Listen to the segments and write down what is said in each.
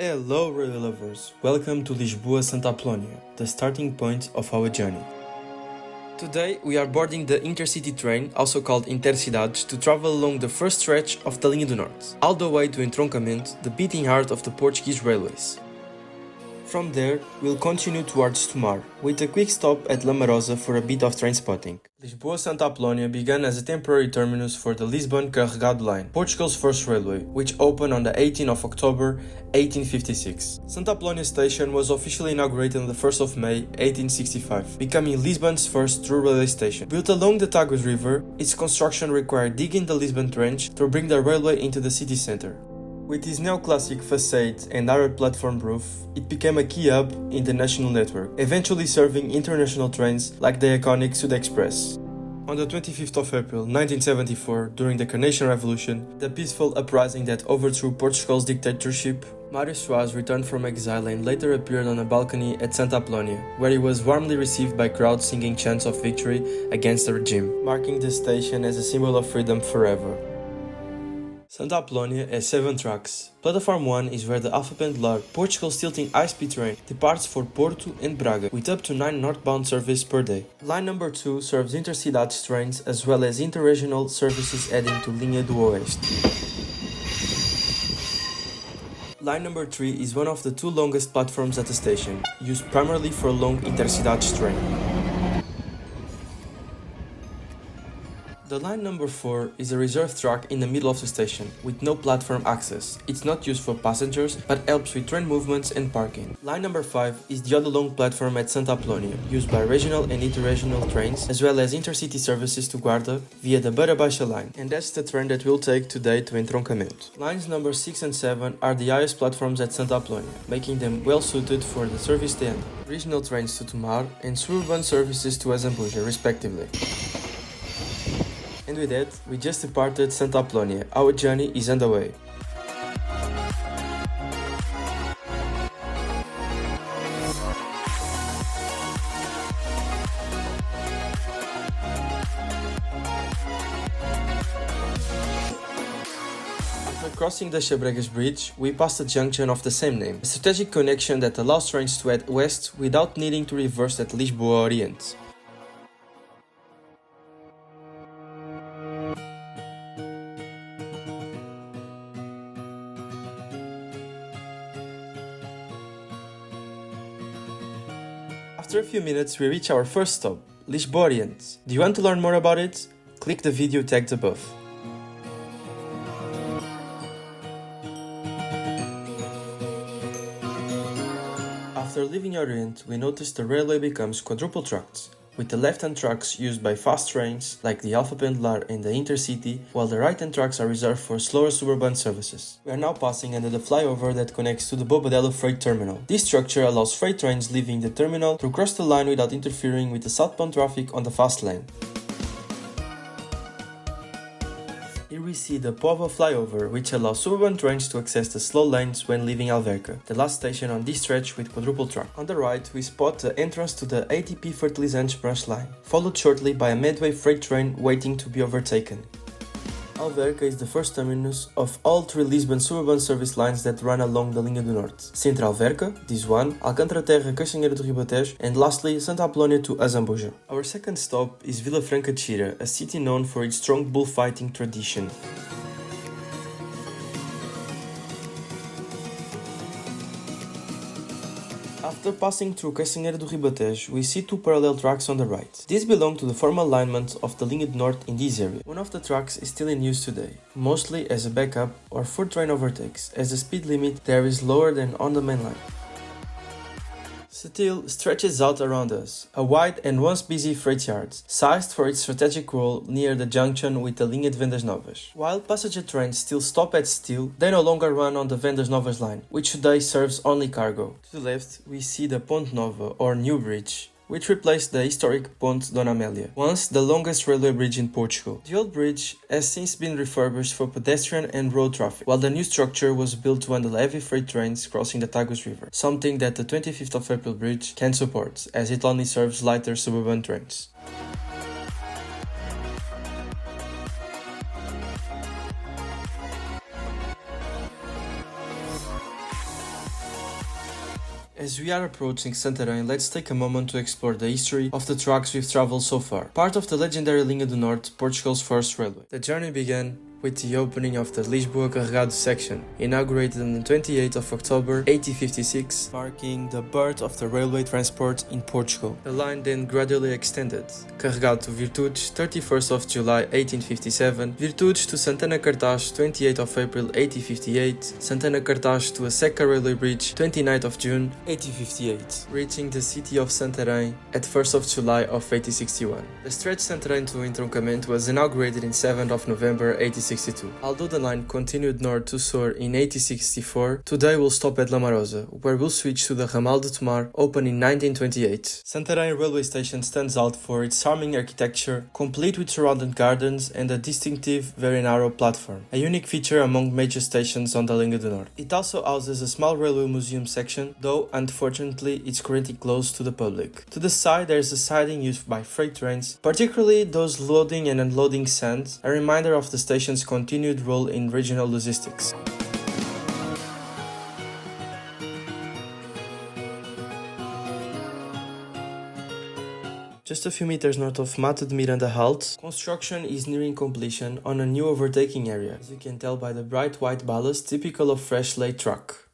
Hello railway lovers, welcome to Lisboa-Santa Apolonia, the starting point of our journey. Today we are boarding the intercity train, also called Intercidades, to travel along the first stretch of the Linha do Norte, all the way to Entroncamento, the beating heart of the Portuguese railways. From there, we'll continue towards Tomar, with a quick stop at Lamarosa for a bit of train spotting. Lisboa-Santa Apolonia began as a temporary terminus for the Lisbon Carregado line, Portugal's first railway, which opened on the 18th of October 1856. Santa Apolonia station was officially inaugurated on the 1st of May 1865, becoming Lisbon's first true railway station. Built along the Tagus river, its construction required digging the Lisbon Trench to bring the railway into the city centre. With its neoclassic facade and arred platform roof, it became a key hub in the national network, eventually serving international trains like the iconic Sud Express. On the 25th of April 1974, during the Carnation Revolution, the peaceful uprising that overthrew Portugal's dictatorship, Mário Soares returned from exile and later appeared on a balcony at Santa Apolonia, where he was warmly received by crowds singing chants of victory against the regime, marking the station as a symbol of freedom forever. Santa Apolonia has 7 tracks. Platform 1 is where the Alfa Pendular, Portugal's tilting high-speed train, departs for Porto and Braga, with up to 9 northbound service per day. Line number 2 serves intercidades trains as well as interregional services heading to Linha do Oeste. Line number 3 is one of the 2 longest platforms at the station, used primarily for long intercidades train. The line number 4 is a reserved track in the middle of the station, with no platform access. It's not used for passengers, but helps with train movements and parking. Line number 5 is the other long platform at Santa Apolonia, used by regional and interregional trains, as well as intercity services to Guarda via the Beira Baixa line, and that's the train that we'll take today to Entroncamento. Lines number 6 and 7 are the highest platforms at Santa Apolonia, making them well suited for the service they handle. Regional trains to Tomar and suburban services to Azambuja, respectively. And with that, we just departed Santa Apolonia. Our journey is underway. After crossing the Chabregas Bridge, we passed a junction of the same name, a strategic connection that allows trains to head west without needing to reverse at Lisboa Oriente. After a few minutes, we reach our first stop, Lisboa Oriente. Do you want to learn more about it? Click the video tagged above. After leaving Orient, we notice the railway becomes quadruple tracked, with the left-hand tracks used by fast trains like the Alfa Pendular and the Intercity, while the right-hand tracks are reserved for slower suburban services. We are now passing under the flyover that connects to the Bobadelo freight terminal. This structure allows freight trains leaving the terminal to cross the line without interfering with the southbound traffic on the fast lane. Here we see the Povo flyover, which allows suburban trains to access the slow lanes when leaving Alverca, the last station on this stretch with quadruple track. On the right, we spot the entrance to the ATP Fertilizantes branch line, followed shortly by a Medway freight train waiting to be overtaken. Alverca is the first terminus of all 3 Lisbon suburban service lines that run along the Linha do Norte. Sintra Alverca, this one, Alcântara Terra, Castanheira do Ribatejo, and lastly Santa Apolonia to Azambuja. Our second stop is Vila Franca de Xira, a city known for its strong bullfighting tradition. After passing through Castanheira do Ribatejo, we see 2 parallel tracks on the right. These belong to the former alignment of the Linha do Norte in this area. One of the tracks is still in use today, mostly as a backup or for train overtakes, as the speed limit there is lower than on the main line. Still stretches out around us, a wide and once busy freight yard, sized for its strategic role near the junction with the Linha de Vendas Novas. While passenger trains still stop at Steel, they no longer run on the Vendas Novas line, which today serves only cargo. To the left, we see the Ponte Nova, or New Bridge, which replaced the historic Ponte Dona Amélia, once the longest railway bridge in Portugal. The old bridge has since been refurbished for pedestrian and road traffic, while the new structure was built to handle heavy freight trains crossing the Tagus River, something that the 25th of April bridge can support, as it only serves lighter suburban trains. As we are approaching Santarém, let's take a moment to explore the history of the tracks we've traveled so far. Part of the legendary Linha do Norte, Portugal's first railway. The journey began with the opening of the Lisboa-Carregado section, inaugurated on the 28th of October 1856, marking the birth of the railway transport in Portugal. The line then gradually extended, Carregado to Virtudes, 31st of July 1857, Virtudes to Santana Cartaz, 28th of April 1858, Santana Cartaz to a Seca railway bridge, 29th of June 1858, reaching the city of Santarém at 1st of July of 1861. The stretch Santarém to Entroncamento was inaugurated in 7th of November 1862. Although the line continued north to Sor in 1864, today we'll stop at Lamarosa, where we'll switch to the Ramal de Tomar, opened in 1928. Santarém railway station stands out for its charming architecture, complete with surrounded gardens and a distinctive, very narrow platform, a unique feature among major stations on the Linha do Norte. It also houses a small railway museum section, though unfortunately it's currently closed to the public. To the side there is a siding used by freight trains, particularly those loading and unloading sand, a reminder of the station's continued role in regional logistics. Just a few meters north of Mata de Miranda Halt, construction is nearing completion on a new overtaking area, as you can tell by the bright white ballast typical of fresh laid truck.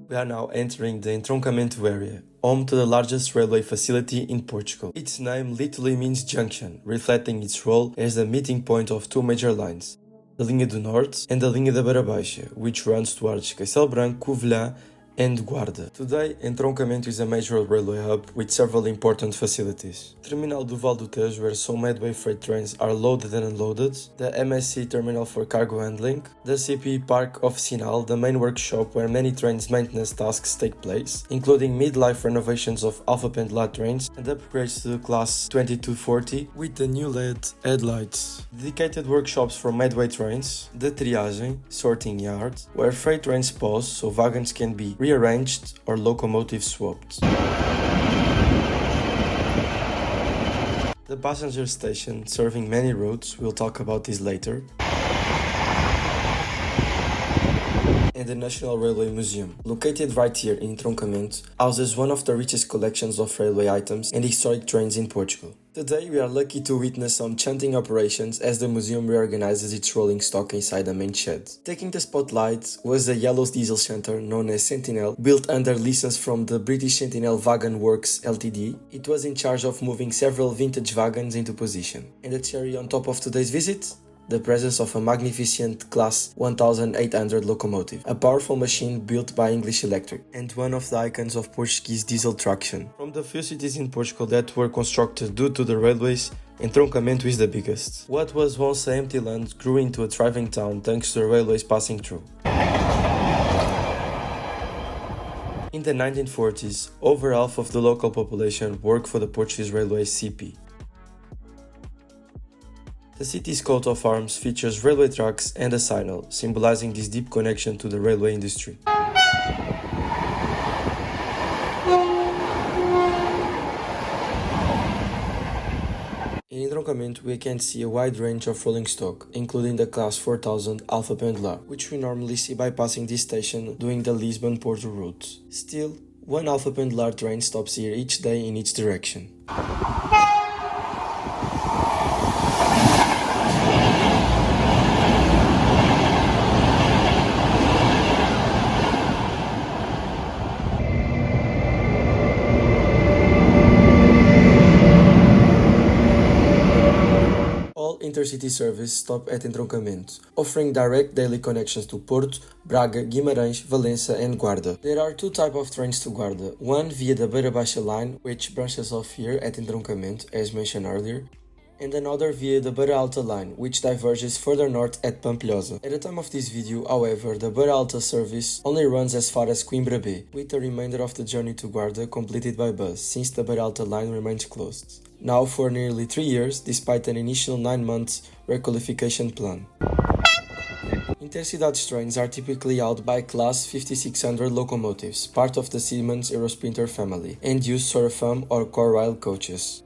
We are now entering the Entroncamento area, home to the largest railway facility in Portugal. Its name literally means junction, reflecting its role as the meeting point of two major lines, the Linha do Norte and the Linha da Beira Baixa, which runs towards Castelo Branco, Covilhã and Guarda. Today, Entroncamento is a major railway hub with several important facilities. Terminal do Val do Tejo, where some Medway freight trains are loaded and unloaded, the MSC terminal for cargo handling, the CP Parque Oficinal, the main workshop where many trains maintenance tasks take place, including mid-life renovations of Alfa Pendular trains and upgrades to the class 2240 with the new LED headlights, dedicated workshops for Medway trains, the triagem, sorting yard, where freight trains pause so wagons can be rearranged or locomotives swapped. The passenger station, serving many routes, we'll talk about this later. And the National Railway Museum, located right here in Entroncamento, houses one of the richest collections of railway items and historic trains in Portugal. Today we are lucky to witness some chanting operations as the museum reorganizes its rolling stock inside the main shed. Taking the spotlight was a yellow diesel shunter known as Sentinel, built under license from the British Sentinel Wagon Works Ltd. It was in charge of moving several vintage wagons into position. And the cherry on top of today's visit? The presence of a magnificent Class 1800 locomotive, a powerful machine built by English Electric, and one of the icons of Portuguese diesel traction. From the few cities in Portugal that were constructed due to the railways, Entroncamento is the biggest. What was once an empty land grew into a thriving town thanks to the railways passing through. In the 1940s, over half of the local population worked for the Portuguese Railways CP. The city's coat of arms features railway tracks and a signal, symbolizing this deep connection to the railway industry. In Entroncamento, we can see a wide range of rolling stock, including the Class 4000 Alfa Pendular, which we normally see bypassing this station doing the Lisbon-Porto route. Still, one Alfa Pendular train stops here each day in each direction. Intercity service stop at Entroncamento, offering direct daily connections to Porto, Braga, Guimarães, Valença and Guarda. There are two types of trains to Guarda, one via the Beira Baixa line, which branches off here at Entroncamento, as mentioned earlier, and another via the Beira Alta line, which diverges further north at Pampilhosa. At the time of this video, however, the Beira Alta service only runs as far as Coimbra B, with the remainder of the journey to Guarda completed by bus, since the Beira Alta line remains closed. Now for nearly 3 years, despite an initial 9-month requalification plan. Intercidades trains are typically hauled by Class 5600 locomotives, part of the Siemens Eurosprinter family, and use Sorafam or core rail coaches.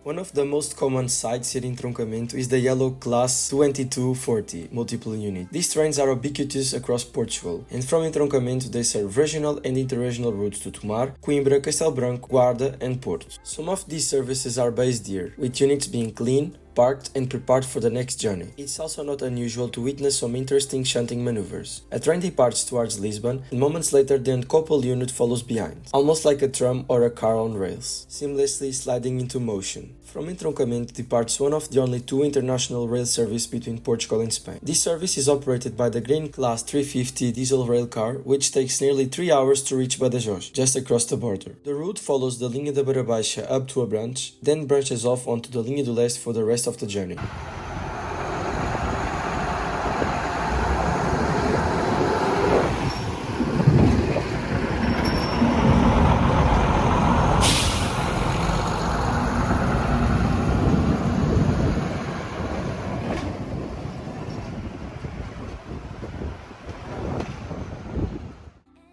One of the most common sights here in Entroncamento is the yellow Class 2240 multiple unit. These trains are ubiquitous across Portugal, and from Entroncamento they serve regional and interregional routes to Tomar, Coimbra, Castelo Branco, Guarda and Porto. Some of these services are based here, with units being clean, parked and prepared for the next journey. It's also not unusual to witness some interesting shunting maneuvers. A train departs towards Lisbon, and moments later the uncoupled unit follows behind, almost like a tram or a car on rails, seamlessly sliding into motion. From Entroncamento departs one of the only two international rail services between Portugal and Spain. This service is operated by the green Class 350 diesel rail car, which takes nearly 3 hours to reach Badajoz, just across the border. The route follows the Linha da Beira Baixa up to a branch, then branches off onto the Linha do Leste for the rest of the journey.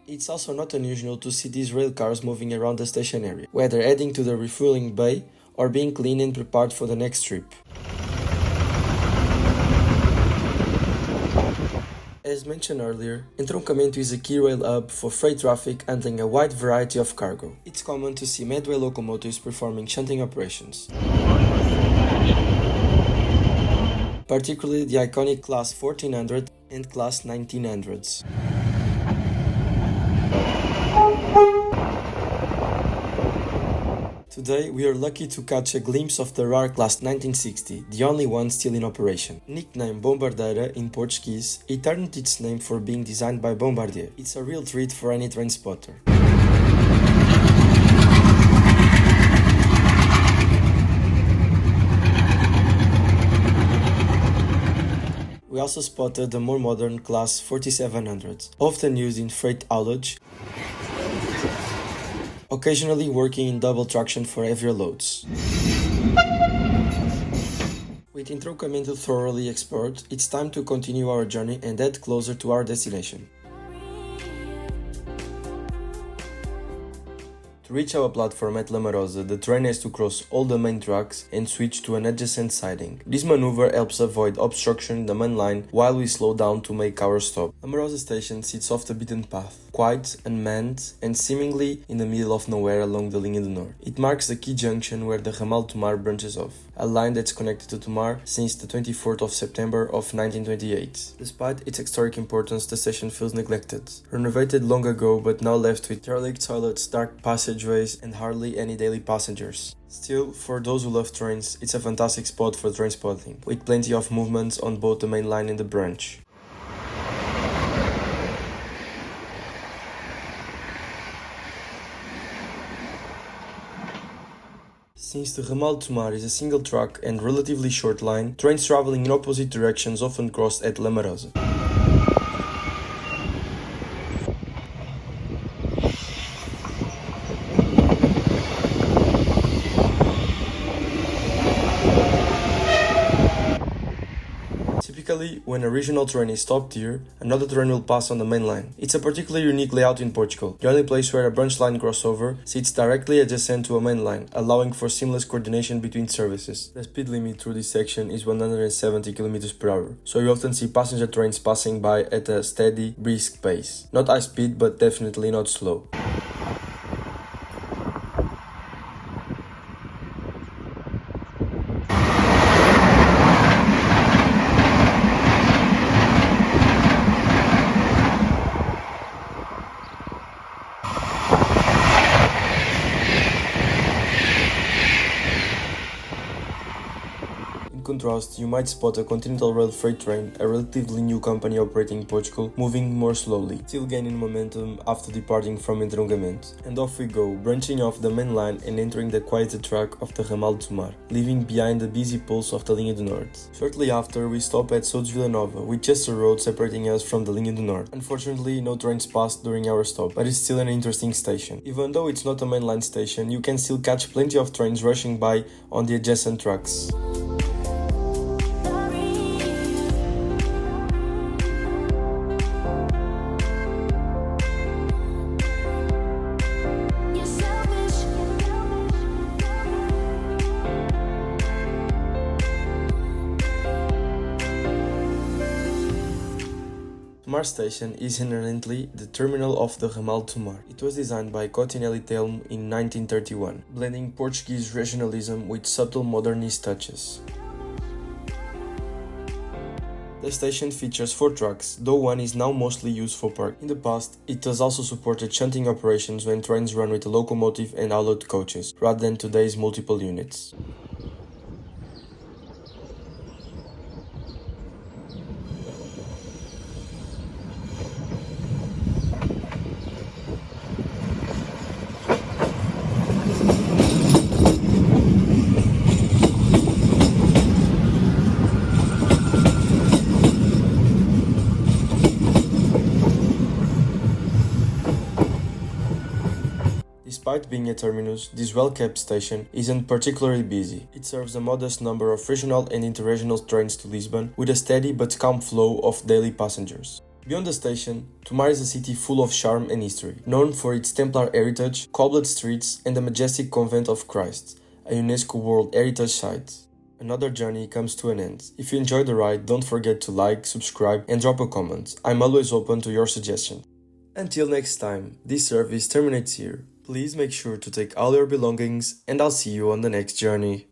It's also not unusual to see these rail cars moving around the station area, whether heading to the refueling bay or being cleaned and prepared for the next trip. As mentioned earlier, Entroncamento is a key rail hub for freight traffic handling a wide variety of cargo. It's common to see Medway locomotives performing shunting operations, particularly the iconic Class 1400 and Class 1900s. Today, we are lucky to catch a glimpse of the rare Class 1960, the only one still in operation. Nicknamed Bombardeira in Portuguese, it earned its name for being designed by Bombardier. It's a real treat for any train spotter. We also spotted the more modern Class 4700s, often used in freight haulage, occasionally working in double traction for heavier loads. With Entroncamento thoroughly explored, it's time to continue our journey and head closer to our destination. To reach our platform at Lamarosa, the train has to cross all the main tracks and switch to an adjacent siding. This maneuver helps avoid obstruction in the main line while we slow down to make our stop. Lamarosa station sits off the beaten path, quiet, unmanned, and seemingly in the middle of nowhere along the Linha do Norte. It marks the key junction where the ramal Tomar branches off, a line that's connected to Tomar since the 24th of September of 1928. Despite its historic importance, the station feels neglected. Renovated long ago but now left with derelict toilets, dark passageways, and hardly any daily passengers. Still, for those who love trains, it's a fantastic spot for train spotting, with plenty of movements on both the main line and the branch. Since the ramal Tomar is a single track and relatively short line, trains traveling in opposite directions often cross at Lamarosa. Typically, when a regional train is stopped here, another train will pass on the main line. It's a particularly unique layout in Portugal, the only place where a branch line crossover sits directly adjacent to a main line, allowing for seamless coordination between services. The speed limit through this section is 170 km per hour, so you often see passenger trains passing by at a steady, brisk pace. Not high speed, but definitely not slow. In contrast, you might spot a Continental Rail freight train, a relatively new company operating in Portugal, moving more slowly, still gaining momentum after departing from Entroncamento. And off we go, branching off the main line and entering the quieter track of the ramal Tomar, leaving behind the busy pulse of the Linha do Norte. Shortly after, we stop at Sousa Vila Nova, with just a road separating us from the Linha do Norte. Unfortunately, no trains passed during our stop, but it's still an interesting station. Even though it's not a mainline station, you can still catch plenty of trains rushing by on the adjacent tracks. Tomar station is inherently the terminal of the ramal Tomar. It was designed by Cotinelli Telmo in 1931, blending Portuguese regionalism with subtle modernist touches. The station features 4 tracks, though one is now mostly used for park. In the past, it has also supported shunting operations when trains run with a locomotive and hauled coaches, rather than today's multiple units. Despite being a terminus, this well-kept station isn't particularly busy. It serves a modest number of regional and interregional trains to Lisbon, with a steady but calm flow of daily passengers. Beyond the station, Tomar is a city full of charm and history, known for its Templar heritage, cobbled streets, and the majestic Convent of Christ, a UNESCO World Heritage Site. Another journey comes to an end. If you enjoyed the ride, don't forget to like, subscribe, and drop a comment. I'm always open to your suggestions. Until next time, this service terminates here. Please make sure to take all your belongings, and I'll see you on the next journey.